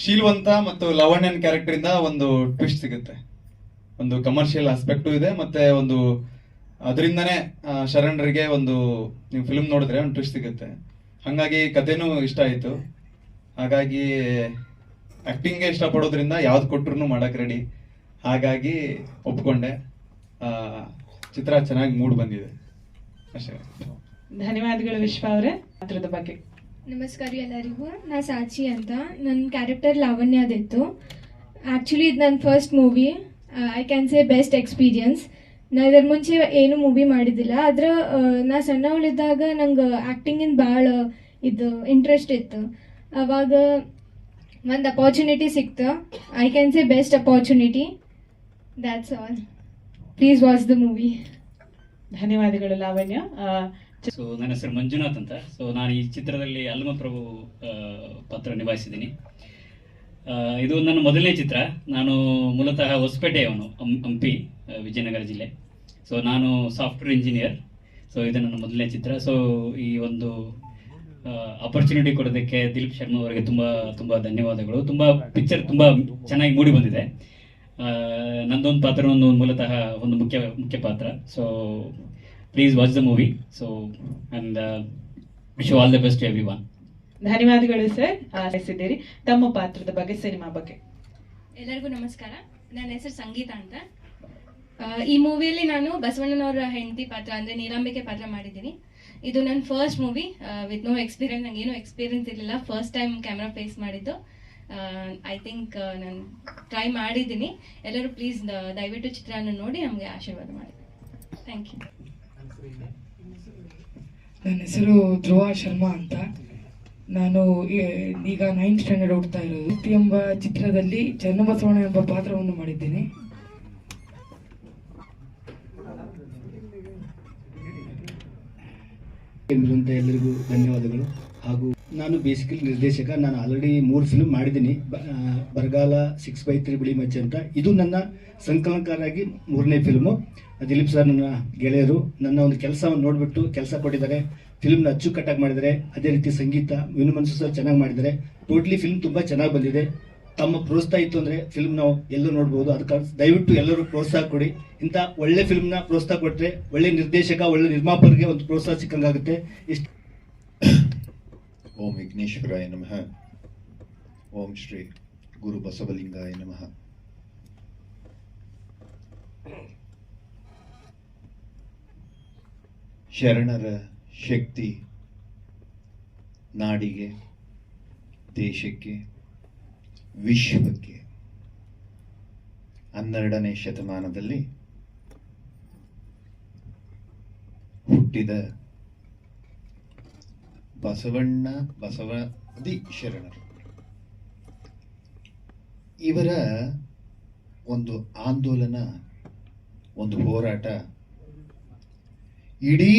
ಶೀಲ್ವಂತ ಮತ್ತು ಲವಣ್ಯನ್ ಕ್ಯಾರೆಕ್ಟರಿಂದ ಒಂದು ಟ್ವಿಸ್ಟ್ ಸಿಗುತ್ತೆ, ಒಂದು ಕಮರ್ಷಿಯಲ್ ಆಸ್ಪೆಕ್ಟು ಇದೆ, ಮತ್ತೆ ಒಂದು ಅದರಿಂದನೇ ಶರಣರಿಗೆ ಒಂದು ನೀವು ಫಿಲ್ಮ್ ನೋಡಿದ್ರೆ ಒಂದು ಟ್ವಿಸ್ಟ್ ಸಿಗುತ್ತೆ. ಹಾಗಾಗಿ ಕತೆನೂ ಇಷ್ಟ ಆಯಿತು. ಹಾಗಾಗಿ ಆ್ಯಕ್ಟಿಂಗ್ಗೆ ಇಷ್ಟಪಡೋದ್ರಿಂದ ಯಾವ್ದು ಕೊಟ್ಟರು ಮಾಡಕ್ಕೆ ರೆಡಿ. ಹಾಗಾಗಿ ಒಪ್ಕೊಂಡೆ. ಚಿತ್ರ ಚೆನ್ನಾಗಿ ಮೂಡ್ ಬಂದಿದೆ ಅಷ್ಟೇ. ಧನ್ಯವಾದಗಳು ವಿಶ್ವ ಅವರೇ. ಪಾತ್ರದ ಬಗ್ಗೆ ನಮಸ್ಕಾರ ಎಲ್ಲರಿಗೂ. ನಾ ಸಾಚಿ ಅಂತ. ನನ್ನ ಕ್ಯಾರೆಕ್ಟರ್ ಲಾವಣ್ಯದಿತ್ತು. ಆ್ಯಕ್ಚುಲಿ ಇದು ನನ್ನ first movie. I can say best experience. ನಾ ಇದರ ಮುಂಚೆ ಏನು ಮೂವಿ ಮಾಡಿದ್ದಿಲ್ಲ. ಆದ್ರೆ ನಾ ಸಣ್ಣವಳಿದ್ದಾಗ ನಂಗೆ ಆ್ಯಕ್ಟಿಂಗಿನ ಭಾಳ ಇದು ಇಂಟ್ರೆಸ್ಟ್ ಇತ್ತು. ಅವಾಗ ಒಂದು ಅಪಾರ್ಚುನಿಟಿ ಸಿಕ್ತು. I can say best opportunity. That's all. Please watch the movie. ಧನ್ಯವಾದಗಳು ಲಾವಣ್ಯ. ಸೊ ನನ್ನ ಹೆಸರು ಮಂಜುನಾಥ್ ಅಂತ. ಸೊ ನಾನು ಈ ಚಿತ್ರದಲ್ಲಿ ಅಲ್ಲಮಪ್ರಭು ಪಾತ್ರ ನಿಭಾಯಿಸಿದ್ದೀನಿ. ಇದು ನನ್ನ ಮೊದಲನೇ ಚಿತ್ರ. ನಾನು ಮೂಲತಃ ಹೊಸಪೇಟೆಯವನು, ಹಂಪಿ, ವಿಜಯನಗರ ಜಿಲ್ಲೆ. ಸೊ ನಾನು ಸಾಫ್ಟ್ವೇರ್ ಇಂಜಿನಿಯರ್. ಸೊ ಇದು ನನ್ನ ಮೊದಲನೇ ಚಿತ್ರ. ಸೊ ಈ ಒಂದು ಆಪರ್ಚುನಿಟಿ ಕೊಡೋದಕ್ಕೆ ದಿಲೀಪ್ ಶರ್ಮಾ ಅವರಿಗೆ ತುಂಬ ತುಂಬ ಧನ್ಯವಾದಗಳು. ತುಂಬ ಪಿಕ್ಚರ್ ತುಂಬ ಚೆನ್ನಾಗಿ ಮೂಡಿ ಬಂದಿದೆ. ನಂದೊಂದು ಪಾತ್ರ ಮೂಲತಃ ಒಂದು ಮುಖ್ಯ ಪಾತ್ರ. So please watch the movie. So and wish all the best to everyone. ಧನ್ಯವಾದಗಳು ಸರ್. ಆರಿಸಿದ್ದೀರಿ ತಮ್ಮ ಪಾತ್ರದ ಬಗ್ಗೆ, ಸಿನಿಮಾ ಬಗ್ಗೆ. ಎಲ್ಲರಿಗೂ ನಮಸ್ಕಾರ. ನನ್ನ ಹೆಸರು ಸಂಗೀತ ಅಂತ. ಈ ಮೂವಿಯಲ್ಲಿ ನಾನು ಬಸವಣ್ಣನವರ ಹೆಂಡತಿ ಪಾತ್ರ ಅಂದರೆ ನೀಲಾಂಬಿಕೆ ಪಾತ್ರ ಮಾಡಿದ್ದೀನಿ. ಇದು ನನ್ನ first movie with no experience. ನನಗೇನು ಎಕ್ಸ್ಪೀರಿಯನ್ಸ್ ಇರಲಿಲ್ಲ. ಫಸ್ಟ್ ಟೈಮ್ ಕ್ಯಾಮ್ರಾ ಫೇಸ್ ಮಾಡಿದ್ದು. ಐ ಥಿಂಕ್ ನಾನು ಟ್ರೈ ಮಾಡಿದ್ದೀನಿ. ಎಲ್ಲರೂ ಪ್ಲೀಸ್ ದಯವಿಟ್ಟು ಚಿತ್ರನ ನೋಡಿ ನಮಗೆ ಆಶೀರ್ವಾದ ಮಾಡಿ. Thank you. ನನ್ನ ಹೆಸರು ಧ್ರುವ ಶರ್ಮಾ ಅಂತ. ನಾನು ಈಗ 9th ಸ್ಟ್ಯಾಂಡರ್ಡ್ ಓದ್ತಾ ಇರೋದು. ಎಂಬ ಚಿತ್ರದಲ್ಲಿ ಚನ್ನಬಸವಣ್ಣ ಎಂಬ ಪಾತ್ರವನ್ನು ಮಾಡಿದ್ದೇನೆ. ಅಂತ ಎಲ್ಲರಿಗೂ ಧನ್ಯವಾದಗಳು. ಹಾಗೂ ನಾನು ಬೇಸಿಕಲಿ ನಿರ್ದೇಶಕ. ನಾನು ಆಲ್ರೆಡಿ 3 ಫಿಲ್ಮ್ ಮಾಡಿದ್ದೀನಿ. ಬರಗಾಲ, 6x3 ಬಿಳಿ ಮಚ್ಚೆ ಅಂತ. ಇದು ನನ್ನ ಸಂಕಲನಕಾರಾಗಿ 3ನೇ ಫಿಲ್ಮು. ದಿಲೀಪ್ ಸರ್ ನನ್ನ ಗೆಳೆಯರು. ನನ್ನ ಒಂದು ಕೆಲಸವನ್ನು ನೋಡಿಬಿಟ್ಟು ಕೆಲಸ ಕೊಟ್ಟಿದ್ದಾರೆ. ಫಿಲ್ಮ್ನ ಅಚ್ಚುಕಟ್ಟಾಗಿ ಮಾಡಿದ್ದಾರೆ. ಅದೇ ರೀತಿ ಸಂಗೀತ ವಿನುಮನ್ಸು ಸರ್ ಚೆನ್ನಾಗಿ ಮಾಡಿದ್ದಾರೆ. ಟೋಟ್ಲಿ ಫಿಲ್ಮ್ ತುಂಬ ಚೆನ್ನಾಗಿ ಬಂದಿದೆ. ತಮ್ಮ ಪ್ರೋತ್ಸಾಹ ಇತ್ತು ಅಂದರೆ ಫಿಲ್ಮ್ ನಾವು ಎಲ್ಲೂ ನೋಡ್ಬೋದು. ಅದಕ್ಕೆ ದಯವಿಟ್ಟು ಎಲ್ಲರೂ ಪ್ರೋತ್ಸಾಹ ಕೊಡಿ. ಇಂಥ ಒಳ್ಳೆ ಫಿಲ್ಮ್ನ ಪ್ರೋತ್ಸಾಹ ಕೊಟ್ಟರೆ ಒಳ್ಳೆ ನಿರ್ದೇಶಕ, ಒಳ್ಳೆ ನಿರ್ಮಾಪಕರಿಗೆ ಒಂದು ಪ್ರೋತ್ಸಾಹ ಸಿಕ್ಕಂಗಾಗುತ್ತೆ. ಇಷ್ಟು. ಓಂ ವಿಘ್ನೇಶ್ವರಾಯ ನಮಃ. ಓಂ ಶ್ರೀ ಗುರು ಬಸವಲಿಂಗಾಯ ನಮಃ. ಶರಣರ ಶಕ್ತಿ ನಾಡಿಗೆ, ದೇಶಕ್ಕೆ, ವಿಶ್ವಕ್ಕೆ 12ನೇ ಶತಮಾನದಲ್ಲಿ ಹುಟ್ಟಿದ ಬಸವಾದಿ ಶರಣರು. ಇವರ ಒಂದು ಆಂದೋಲನ, ಒಂದು ಹೋರಾಟ ಇಡೀ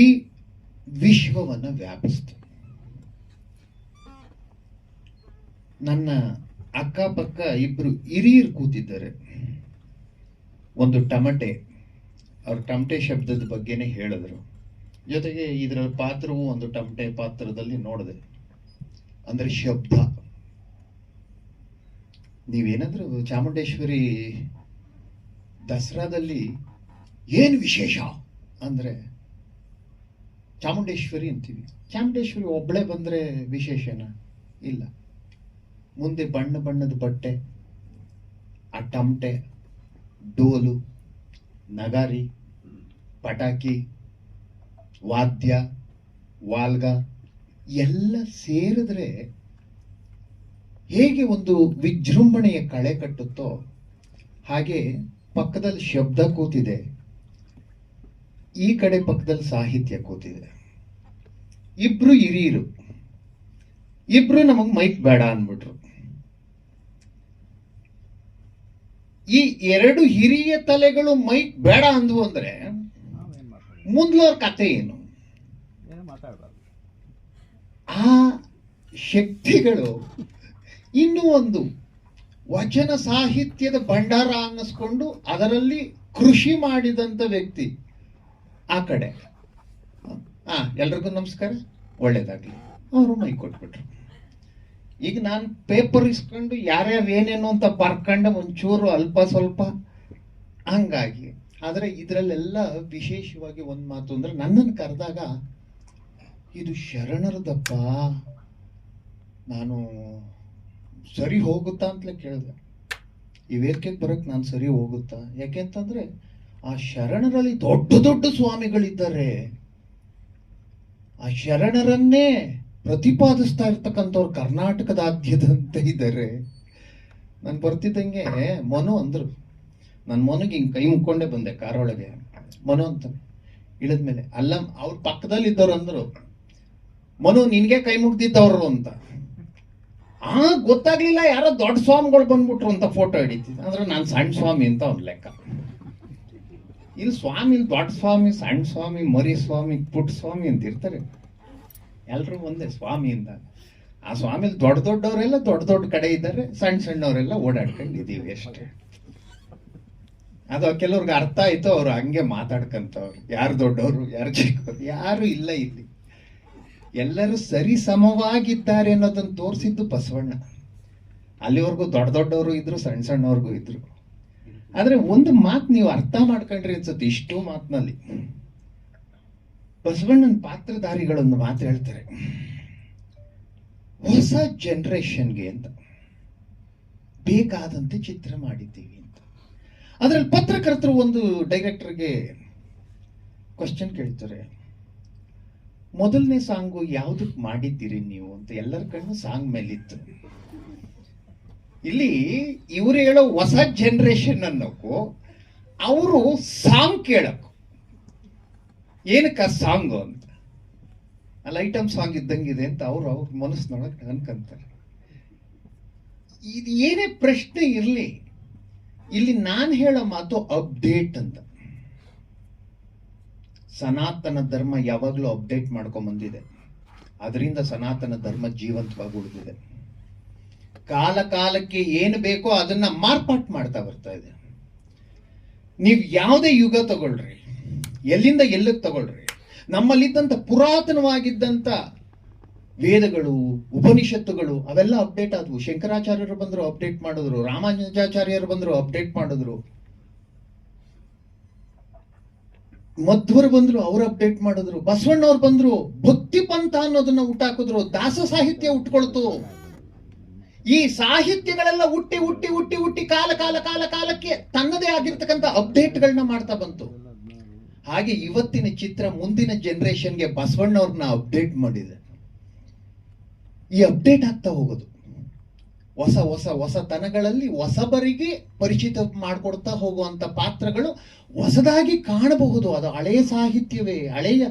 ವಿಶ್ವವನ್ನು ವ್ಯಾಪಿಸ್ತು. ನನ್ನ ಅಕ್ಕಪಕ್ಕ ಇಬ್ರು ಹಿರಿಯರು ಕೂತಿದ್ದಾರೆ. ಒಂದು ಟಮಟೆ, ಅವ್ರ ಟಮಟೆ ಶಬ್ದದ ಬಗ್ಗೆನೇ ಹೇಳಿದ್ರು. ಜೊತೆಗೆ ಇದರ ಪಾತ್ರವು ಒಂದು ಟಮಟೆ ಪಾತ್ರದಲ್ಲಿ ನೋಡಿದೆ. ಅಂದ್ರೆ ಶಬ್ದ. ನೀವೇನಾದ್ರೂ ಚಾಮುಂಡೇಶ್ವರಿ ದಸರಾದಲ್ಲಿ ಏನು ವಿಶೇಷ ಅಂದ್ರೆ ಚಾಮುಂಡೇಶ್ವರಿ ಅಂತೀವಿ. ಚಾಮುಂಡೇಶ್ವರಿ ಒಬ್ಬಳೇ ಬಂದ್ರೆ ವಿಶೇಷನ? ಇಲ್ಲ. ಮುಂದೆ ಬಣ್ಣ ಬಣ್ಣದ ಬಟ್ಟೆ, ಆ ಟಮಟೆ, ಡೋಲು, ನಗಾರಿ, ಪಟಾಕಿ, ವಾದ್ಯ, ವಾಲ್ಗ ಎಲ್ಲ ಸೇರಿದ್ರೆ ಹೇಗೆ ಒಂದು ವಿಜೃಂಭಣೆಯ ಕಳೆ ಕಟ್ಟುತ್ತೋ ಹಾಗೆ ಪಕ್ಕದಲ್ಲಿ ಶಬ್ದ ಕೂತಿದೆ, ಈ ಕಡೆ ಪಕ್ಕದಲ್ಲಿ ಸಾಹಿತ್ಯ ಕೂತಿದೆ. ಇಬ್ರು ಹಿರಿಯರು, ಇಬ್ರು ನಮಗ್ ಮೈಕ್ ಬೇಡ ಅಂದ್ಬಿಟ್ರು. ಈ ಎರಡು ಹಿರಿಯ ತಲೆಗಳು ಮೈಕ್ ಬೇಡ ಅಂದ್ವು ಅಂದ್ರೆ ಮುಂದ್ಲೋರ್ ಕತೆ ಏನು? ಆ ಶಕ್ತಿಗಳು ಇನ್ನೂ ವಚನ ಸಾಹಿತ್ಯದ ಭಂಡಾರ ಅನ್ನಿಸ್ಕೊಂಡು ಅದರಲ್ಲಿ ಕೃಷಿ ಮಾಡಿದಂಥ ವ್ಯಕ್ತಿ ಆ ಕಡೆ. ಎಲ್ರಿಗೂ ನಮಸ್ಕಾರ, ಒಳ್ಳೇದಾಗ್ಲಿ. ಅವರು ಮೈ ಕೊಟ್ಬಿಟ್ರು. ಈಗ ನಾನು ಪೇಪರ್ ಇಸ್ಕೊಂಡು ಯಾರ್ಯಾರು ಏನೇನು ಅಂತ ಬರ್ಕೊಂಡೆ ಒಂಚೂರು ಅಲ್ಪ ಸ್ವಲ್ಪ ಹಂಗಾಗಿ. ಆದರೆ ಇದರಲ್ಲೆಲ್ಲ ವಿಶೇಷವಾಗಿ ಒಂದು ಮಾತು ಅಂದ್ರೆ, ನನ್ನನ್ನು ಕರೆದಾಗ ಇದು ಶರಣರದಪ್ಪ, ನಾನು ಸರಿ ಹೋಗುತ್ತಾ ಅಂತಲೇ ಕೇಳಿದೆ. ಈ ವೇದಿಕೆಗೆ ಬರೋಕ್ಕೆ ನಾನು ಸರಿ ಹೋಗುತ್ತಾ? ಯಾಕೆಂತಂದ್ರೆ ಆ ಶರಣರಲ್ಲಿ ದೊಡ್ಡ ದೊಡ್ಡ ಸ್ವಾಮಿಗಳಿದ್ದಾರೆ. ಆ ಶರಣರನ್ನೇ ಪ್ರತಿಪಾದಿಸ್ತಾ ಇರ್ತಕ್ಕಂಥವ್ರು ಕರ್ನಾಟಕದಾದ್ಯಂತ ಇದ್ದಾರೆ. ನಾನು ಬರ್ತಿದ್ದಂಗೆ ಮನು ಅಂದ್ರು. ನನ್ನ ಮನುಗೆ ಹಿಂಗೆ ಕೈ ಮುಕ್ಕೊಂಡೇ ಬಂದೆ ಕಾರೊಳಗೆ. ಮನು ಅಂತ ಇಳಿದ್ಮೇಲೆ ಅಲ್ಲ, ಅವ್ರ ಪಕ್ಕದಲ್ಲಿ ಇದ್ದವ್ರು ಅಂದ್ರು, ಮನು ನಿನ್ಗೆ ಕೈ ಮುಗ್ದಿದ್ದವ್ರು ಅಂತ. ಗೊತ್ತಾಗ್ಲಿಲ್ಲ, ಯಾರೋ ದೊಡ್ಡ ಸ್ವಾಮಿಗಳು ಬಂದ್ಬಿಟ್ರು ಅಂತ ಫೋಟೋ ಹಿಡಿತಿದ್ದೆ. ಅಂದ್ರೆ ನಾನು ಸಣ್ಣ ಸ್ವಾಮಿ ಅಂತ ಒಂದು ಲೆಕ್ಕ. ಇಲ್ಲಿ ಸ್ವಾಮಿ, ದೊಡ್ಡ ಸ್ವಾಮಿ, ಸಣ್ಣ ಸ್ವಾಮಿ, ಮರಿ ಸ್ವಾಮಿ, ಪುಟ್ಟ ಸ್ವಾಮಿ ಅಂತ ಇರ್ತಾರೆ. ಎಲ್ರು ಒಂದೇ ಸ್ವಾಮಿ ಅಂತ. ಆ ಸ್ವಾಮಿ ದೊಡ್ಡ ದೊಡ್ಡವರೆಲ್ಲ ದೊಡ್ಡ ದೊಡ್ಡ ಕಡೆ ಇದ್ದಾರೆ, ಸಣ್ಣ ಸಣ್ಣವರೆಲ್ಲ ಓಡಾಡ್ಕೊಂಡಿದೀವಿ ಅಷ್ಟೇ. ಅದು ಕೆಲವ್ರಿಗೆ ಅರ್ಥ ಆಯ್ತು, ಅವ್ರು ಹಂಗೆ ಮಾತಾಡ್ಕಂತವ್ರು. ಯಾರು ದೊಡ್ಡವರು ಯಾರು ಚಿಕ್ಕವರು ಯಾರು ಇಲ್ಲ ಇಲ್ಲಿ. ಎಲ್ಲರೂ ಸರಿ ಸಮವಾಗಿದ್ದಾರೆ ಅನ್ನೋದನ್ನು ತೋರಿಸಿದ್ದು ಬಸವಣ್ಣ. ಅಲ್ಲಿವರೆಗೂ ದೊಡ್ಡ ದೊಡ್ಡವರು ಇದ್ರು, ಸಣ್ಣ ಸಣ್ಣವ್ರಿಗೂ ಇದ್ರು. ಆದ್ರೆ ಒಂದು ಮಾತು ನೀವು ಅರ್ಥ ಮಾಡ್ಕೊಂಡ್ರಿ ಅನ್ಸುತ್ತೆ ಇಷ್ಟು ಮಾತಿನಲ್ಲಿ. ಬಸವಣ್ಣನ ಪಾತ್ರಧಾರಿಗಳೊಂದು ಮಾತು ಹೇಳ್ತಾರೆ, ಹೊಸ ಜನರೇಷನ್ಗೆ ಅಂತ ಬೇಕಾದಂತೆ ಚಿತ್ರ ಮಾಡಿದ್ದೀವಿ ಅಂತ. ಅದ್ರಲ್ಲಿ ಪತ್ರಕರ್ತರು ಒಂದು ಡೈರೆಕ್ಟರ್ಗೆ ಕ್ವಶನ್ ಕೇಳ್ತಾರೆ, ಮೊದಲನೇ ಸಾಂಗು ಯಾವ್ದಕ್ ಮಾಡಿದ್ದೀರಿ ನೀವು ಅಂತ. ಎಲ್ಲರ ಕಣ್ಣು ಸಾಂಗ್ ಮೇಲಿತ್ತು. ಇಲ್ಲಿ ಇವ್ರು ಹೇಳೋ ಹೊಸ ಜನರೇಷನ್ ಅನ್ನೋಕ್ಕೂ ಅವರು ಸಾಂಗ್ ಕೇಳಕ್ಕೂ ಏನಕ್ಕ ಸಾಂಗು ಅಂತ. ಅಲ್ಲಿ ಐಟಮ್ ಸಾಂಗ್ ಇದ್ದಂಗಿದೆ ಅಂತ ಅವ್ರ ಮನಸ್ಸಿನೊಳಗೆ ಅನ್ಕಂತಾರೆ. ಇದು ಏನೇ ಪ್ರಶ್ನೆ ಇರಲಿ, ಇಲ್ಲಿ ನಾನು ಹೇಳೋ ಮಾತು ಅಪ್ಡೇಟ್ ಅಂತ. ಸನಾತನ ಧರ್ಮ ಯಾವಾಗಲೂ ಅಪ್ಡೇಟ್ ಮಾಡ್ಕೊಂಡ್ ಬಂದಿದೆ. ಅದರಿಂದ ಸನಾತನ ಧರ್ಮ ಜೀವಂತವಾಗಿ ಉಳಿದಿದೆ. ಕಾಲ ಕಾಲಕ್ಕೆ ಏನು ಬೇಕೋ ಅದನ್ನ ಮಾರ್ಪಾಟ್ ಮಾಡ್ತಾ ಬರ್ತಾ ಇದೆ. ನೀವು ಯಾವುದೇ ಯುಗ ತಗೊಳ್ರಿ, ಎಲ್ಲಿಂದ ಎಲ್ಲಕ್ಕೆ ತಗೊಳ್ರಿ, ನಮ್ಮಲ್ಲಿದ್ದಂಥ ಪುರಾತನವಾಗಿದ್ದಂಥ ವೇದಗಳು, ಉಪನಿಷತ್ತುಗಳು ಅವೆಲ್ಲ ಅಪ್ಡೇಟ್ ಆದವು. ಶಂಕರಾಚಾರ್ಯರು ಬಂದರು, ಅಪ್ಡೇಟ್ ಮಾಡಿದ್ರು. ರಾಮಾನುಜಾಚಾರ್ಯರು ಬಂದರು, ಅಪ್ಡೇಟ್ ಮಾಡಿದ್ರು. ಮಧ್ವರು ಬಂದ್ರು, ಅವ್ರು ಅಪ್ಡೇಟ್ ಮಾಡಿದ್ರು. ಬಸವಣ್ಣವ್ರು ಬಂದ್ರು, ಭಕ್ತಿ ಪಂಥ ಅನ್ನೋದನ್ನ ಹುಟ್ಟಾಕಿದ್ರು. ದಾಸ ಸಾಹಿತ್ಯ ಹುಟ್ಕೊಳ್ತು. ಈ ಸಾಹಿತ್ಯಗಳೆಲ್ಲ ಹುಟ್ಟಿ ಹುಟ್ಟಿ ಹುಟ್ಟಿ ಹುಟ್ಟಿ ಕಾಲ ಕಾಲ ಕಾಲ ಕಾಲಕ್ಕೆ ತನ್ನದೇ ಆಗಿರ್ತಕ್ಕಂಥ ಅಪ್ಡೇಟ್ಗಳನ್ನ ಮಾಡ್ತಾ ಬಂತು. ಹಾಗೆ ಇವತ್ತಿನ ಚಿತ್ರ ಮುಂದಿನ ಜನರೇಷನ್ಗೆ ಬಸವಣ್ಣವ್ರನ್ನ ಅಪ್ಡೇಟ್ ಮಾಡಿದೆ. ಈ ಅಪ್ಡೇಟ್ ಆಗ್ತಾ ಹೋಗೋದು ಹೊಸ ಹೊಸ ಹೊಸತನಗಳಲ್ಲಿ ಹೊಸಬರಿಗೆ ಪರಿಚಿತ ಮಾಡಿಕೊಡ್ತಾ ಹೋಗುವಂತ ಪಾತ್ರಗಳು ಹೊಸದಾಗಿ ಕಾಣಬಹುದು. ಅದು ಹಳೆಯ ಸಾಹಿತ್ಯವೇ, ಹಳೆಯ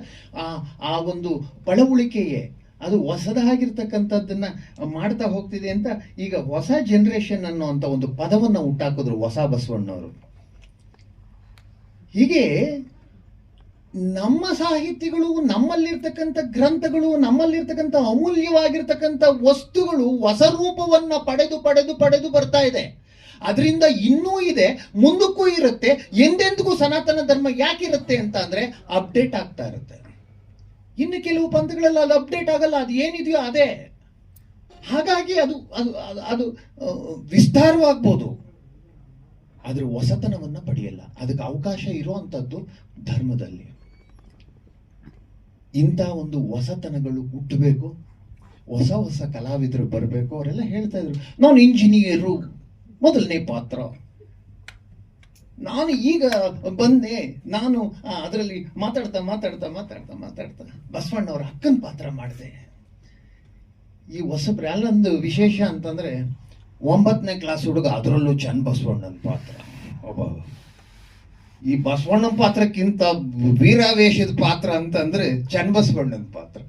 ಆ ಒಂದು ಪಳವಳಿಕೆಯೇ, ಅದು ಹೊಸದಾಗಿರ್ತಕ್ಕಂಥದ್ದನ್ನ ಮಾಡ್ತಾ ಹೋಗ್ತಿದೆ ಅಂತ ಈಗ ಹೊಸ ಜನರೇಷನ್ ಅನ್ನುವಂಥ ಒಂದು ಪದವನ್ನ ಹುಟ್ಟಾಕಿದ್ರು ಹೊಸ ಬಸವಣ್ಣವರು. ಹೀಗೆ ನಮ್ಮ ಸಾಹಿತ್ಯಗಳು, ನಮ್ಮಲ್ಲಿರ್ತಕ್ಕಂಥ ಗ್ರಂಥಗಳು, ನಮ್ಮಲ್ಲಿರ್ತಕ್ಕಂಥ ಅಮೂಲ್ಯವಾಗಿರ್ತಕ್ಕಂಥ ವಸ್ತುಗಳು ಹೊಸ ರೂಪವನ್ನ ಪಡೆದು ಪಡೆದು ಪಡೆದು ಬರ್ತಾ ಇದೆ. ಅದರಿಂದ ಇನ್ನೂ ಇದೆ, ಮುಂದಕ್ಕೂ ಇರುತ್ತೆ. ಎಂದೆಂದಿಗೂ ಸನಾತನ ಧರ್ಮ ಯಾಕಿರುತ್ತೆ ಅಂತ ಅಂದ್ರೆ ಅಪ್ಡೇಟ್ ಆಗ್ತಾ ಇರುತ್ತೆ. ಇನ್ನು ಕೆಲವು ಪಂಥಗಳೆಲ್ಲ ಅದು ಅಪ್ಡೇಟ್ ಆಗಲ್ಲ, ಅದು ಏನಿದೆಯೋ ಅದೇ. ಹಾಗಾಗಿ ಅದು ಅದು ಅದು ವಿಸ್ತಾರವಾಗ್ಬೋದು, ಆದ್ರೆ ಹೊಸತನವನ್ನ ಪಡೆಯಲ್ಲ. ಅದಕ್ಕೆ ಅವಕಾಶ ಇರುವಂತದ್ದು ಧರ್ಮದಲ್ಲಿ. ಇಂಥ ಒಂದು ಹೊಸತನಗಳು ಹುಟ್ಟಬೇಕು, ಹೊಸ ಹೊಸ ಕಲಾವಿದರು ಬರಬೇಕು. ಅವರೆಲ್ಲ ಹೇಳ್ತಾ ಇದ್ರು, ನಾನು ಇಂಜಿನಿಯರು ಮೊದಲನೇ ಪಾತ್ರ, ನಾನು ಈಗ ಬಂದೆ, ನಾನು ಅದರಲ್ಲಿ ಮಾತಾಡ್ತಾ ಮಾತಾಡ್ತಾ ಮಾತಾಡ್ತಾ ಮಾತಾಡ್ತಾ ಬಸವಣ್ಣವ್ರ ಅಕ್ಕನ ಪಾತ್ರ ಮಾಡಿದೆ. ಈ ಹೊಸಬ್ರು ಅಲ್ಲೊಂದು ವಿಶೇಷ ಅಂತಂದ್ರೆ 9ನೇ ಕ್ಲಾಸ್ ಹುಡುಗ, ಅದರಲ್ಲೂ ಚನ್ನಬಸವಣ್ಣನ ಪಾತ್ರ. ಒಬ್ಬ ಈ ಬಸವಣ್ಣನ ಪಾತ್ರಕ್ಕಿಂತ ವೀರಾವೇಶದ ಪಾತ್ರ ಅಂತಂದ್ರೆ ಚನ್ನಬಸವಣ್ಣನ ಪಾತ್ರ.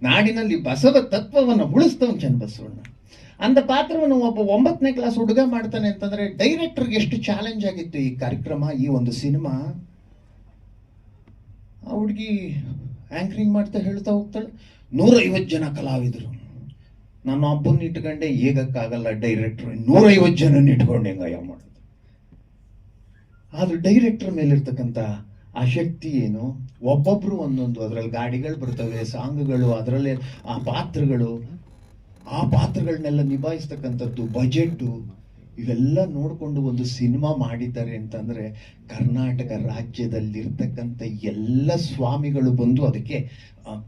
ನಾಡಿನಲ್ಲಿ ಬಸವ ತತ್ವವನ್ನು ಉಳಿಸ್ತವನ್ ಚನ್ನಬಸವಣ್ಣ. ಅಂತ ಪಾತ್ರವನ್ನು ಒಬ್ಬ 9ನೇ ಕ್ಲಾಸ್ ಹುಡುಗ ಮಾಡ್ತಾನೆ ಅಂತಂದ್ರೆ ಡೈರೆಕ್ಟರ್ಗೆ ಎಷ್ಟು ಚಾಲೆಂಜ್ ಆಗಿತ್ತು ಈ ಕಾರ್ಯಕ್ರಮ, ಈ ಒಂದು ಸಿನಿಮಾ. ಆ ಹುಡುಗಿ ಆಂಕರಿಂಗ್ ಮಾಡ್ತಾ ಹೇಳ್ತಾ ಹೋಗ್ತಾಳೆ, 150 ಜನ ಕಲಾವಿದರು, ನಾನು ಒಬ್ಬನ ಇಟ್ಕೊಂಡೆ ಹೇಗಕ್ಕಾಗಲ್ಲ, ಡೈರೆಕ್ಟರ್ 150 ಜನನ ಇಟ್ಕೊಂಡು ಹೆಂಗಯ್ಯ ಮಾಡೋದು. ಆದ್ರೆ ಡೈರೆಕ್ಟರ್ ಮೇಲಿರ್ತಕ್ಕಂಥ ಆ ಶಕ್ತಿ ಏನು, ಒಬ್ಬೊಬ್ರು ಒಂದೊಂದು, ಅದ್ರಲ್ಲಿ ಗಾಡಿಗಳು ಬರ್ತವೆ, ಸಾಂಗ್ಗಳು, ಅದರಲ್ಲೇ ಆ ಪಾತ್ರಗಳನ್ನೆಲ್ಲ ನಿಭಾಯಿಸ್ತಕ್ಕಂಥದ್ದು, ಬಜೆಟ್ಟು, ಇವೆಲ್ಲ ನೋಡಿಕೊಂಡು ಒಂದು ಸಿನಿಮಾ ಮಾಡಿದ್ದಾರೆ ಅಂತಂದ್ರೆ ಕರ್ನಾಟಕ ರಾಜ್ಯದಲ್ಲಿರ್ತಕ್ಕಂಥ ಎಲ್ಲ ಸ್ವಾಮಿಗಳು ಬಂದು ಅದಕ್ಕೆ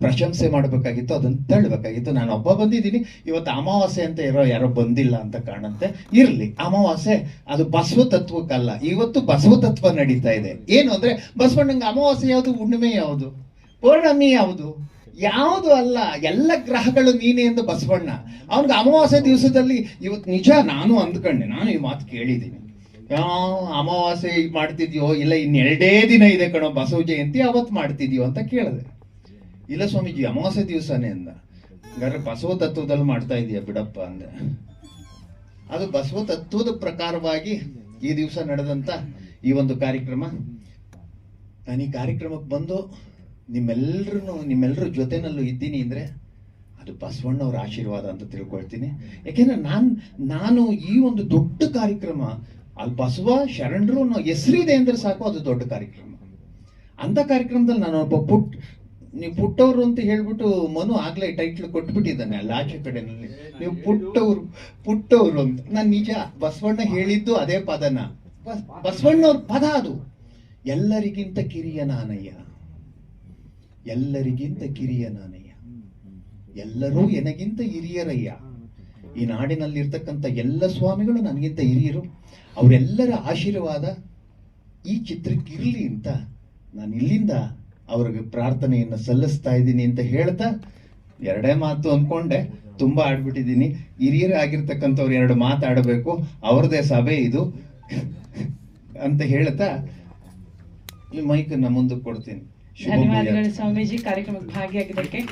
ಪ್ರಶಂಸೆ ಮಾಡಬೇಕಾಗಿತ್ತು, ಅದನ್ನು ತಳ್ಳಬೇಕಾಗಿತ್ತು. ನಾನು ಒಬ್ಬ ಬಂದಿದ್ದೀನಿ, ಇವತ್ತು ಅಮಾವಾಸ್ಯೆ ಅಂತ ಯಾರೋ ಬಂದಿಲ್ಲ ಅಂತ ಕಾಣುತ್ತೆ. ಇರ್ಲಿ, ಅಮಾವಾಸ್ಯೆ ಅದು ಬಸವ ತತ್ವಕ್ಕಲ್ಲ, ಇವತ್ತು ಬಸವ ತತ್ವ ನಡೀತಾ ಇದೆ. ಏನು ಅಂದ್ರೆ ಬಸವಣ್ಣಂಗೆ ಅಮಾವಾಸ್ಯೆ ಯಾವುದು, ಹುಣ್ಣಿಮೆ ಯಾವುದು, ಪೌರ್ಣಮಿ ಯಾವುದು, ಯಾವುದು ಅಲ್ಲ, ಎಲ್ಲ ಗ್ರಹಗಳು ನೀನೆ ಎಂದು ಬಸವಣ್ಣ. ಅವನಿಗೆ ಅಮಾವಾಸ್ಯೆ ದಿವಸದಲ್ಲಿ ಇವತ್ತು ನಿಜ ನಾನು ಅಂದ್ಕೊಂಡೆ, ನಾನು ಈ ಮಾತು ಕೇಳಿದ್ದೀನಿ, ಅಮಾವಾಸ್ಯೆ ಮಾಡ್ತಿದ್ಯೋ ಇಲ್ಲ ಇನ್ನು 2 ದಿನ ಇದೆ ಕಣೋ ಬಸವ ಜಯಂತಿ, ಅವತ್ತು ಮಾಡ್ತಿದ್ಯೋ ಅಂತ ಕೇಳಿದೆ. ಇಲ್ಲ ಸ್ವಾಮೀಜಿ ಅಮಾವಾಸ್ಯೆ ದಿವಸನೇ ಅಂದ. ಹಾಗಾದ್ರೆ ಬಸವ ತತ್ವದಲ್ಲಿ ಮಾಡ್ತಾ ಇದೀಯ ಬಿಡಪ್ಪ ಅಂದೆ. ಅದು ಬಸವ ತತ್ವದ ಪ್ರಕಾರವಾಗಿ ಈ ದಿವಸ ನಡೆದಂತ ಈ ಒಂದು ಕಾರ್ಯಕ್ರಮ. ನಾನು ಈ ಕಾರ್ಯಕ್ರಮಕ್ಕೆ ಬಂದು ನಿಮ್ಮೆಲ್ಲರ ಜೊತೆನಲ್ಲೂ ಇದ್ದೀನಿ ಅಂದ್ರೆ ಅದು ಬಸವಣ್ಣವ್ರ ಆಶೀರ್ವಾದ ಅಂತ ತಿಳ್ಕೊಳ್ತೀನಿ. ಯಾಕೆಂದ್ರೆ ನಾನು ಈ ಒಂದು ದೊಡ್ಡ ಕಾರ್ಯಕ್ರಮ, ಅಲ್ಲಿ ಬಸವ ಶರಣರು ಹೆಸರಿದೆ ಅಂದ್ರೆ ಸಾಕು, ಅದು ದೊಡ್ಡ ಕಾರ್ಯಕ್ರಮ. ಅಂತ ಕಾರ್ಯಕ್ರಮದಲ್ಲಿ ನಾನು ಒಬ್ಬ ನೀವು ಪುಟ್ಟವರು ಅಂತ ಹೇಳ್ಬಿಟ್ಟು ಮನು ಆಗ್ಲೇ ಟೈಟ್ಲ್ ಕೊಟ್ಬಿಟ್ಟಿದ್ದಾನೆ ಅಲ್ಲಿ ಆಚೆ ಕಡೆನಲ್ಲಿ, ನೀವು ಪುಟ್ಟವರು ಅಂತ. ನಾನು ನಿಜ ಬಸವಣ್ಣ ಹೇಳಿದ್ದು ಅದೇ ಪದನ, ಬಸವಣ್ಣವ್ರ ಪದ ಅದು. ಎಲ್ಲರಿಗಿಂತ ಕಿರಿಯ ನಾನಯ್ಯ, ಎಲ್ಲರಿಗಿಂತ ಕಿರಿಯ ನಾನಯ್ಯ, ಎಲ್ಲರೂ ಎನಗಿಂತ ಹಿರಿಯರಯ್ಯ. ಈ ನಾಡಿನಲ್ಲಿರ್ತಕ್ಕಂಥ ಎಲ್ಲ ಸ್ವಾಮಿಗಳು ನನಗಿಂತ ಹಿರಿಯರು, ಅವರೆಲ್ಲರ ಆಶೀರ್ವಾದ ಈ ಚಿತ್ರಕ್ಕಿರಲಿ ಅಂತ ನಾನು ಇಲ್ಲಿಂದ ಅವ್ರಿಗೆ ಪ್ರಾರ್ಥನೆಯನ್ನು ಸಲ್ಲಿಸ್ತಾ ಇದ್ದೀನಿ ಅಂತ ಹೇಳ್ತಾ 2 ಮಾತು ಅಂದ್ಕೊಂಡೆ, ತುಂಬಾ ಆಡ್ಬಿಟ್ಟಿದ್ದೀನಿ. ಹಿರಿಯರೇ ಆಗಿರ್ತಕ್ಕಂಥವ್ರು 2 ಮಾತಾಡಬೇಕು, ಅವ್ರದೇ ಸಭೆ ಇದು ಅಂತ ಹೇಳ್ತಾ ಈ ಮೈಕನ್ನ ಮುಂದಕ್ಕೆ ಕೊಡ್ತೀನಿ. ಧನ್ಯವಾದಗಳು ಸ್ವಾಮೀಜಿ ಕಾರ್ಯಕ್ರಮಕ್ಕೆ ಭಾಗಿಯಾಗಿದ್ದಕ್ಕೆ.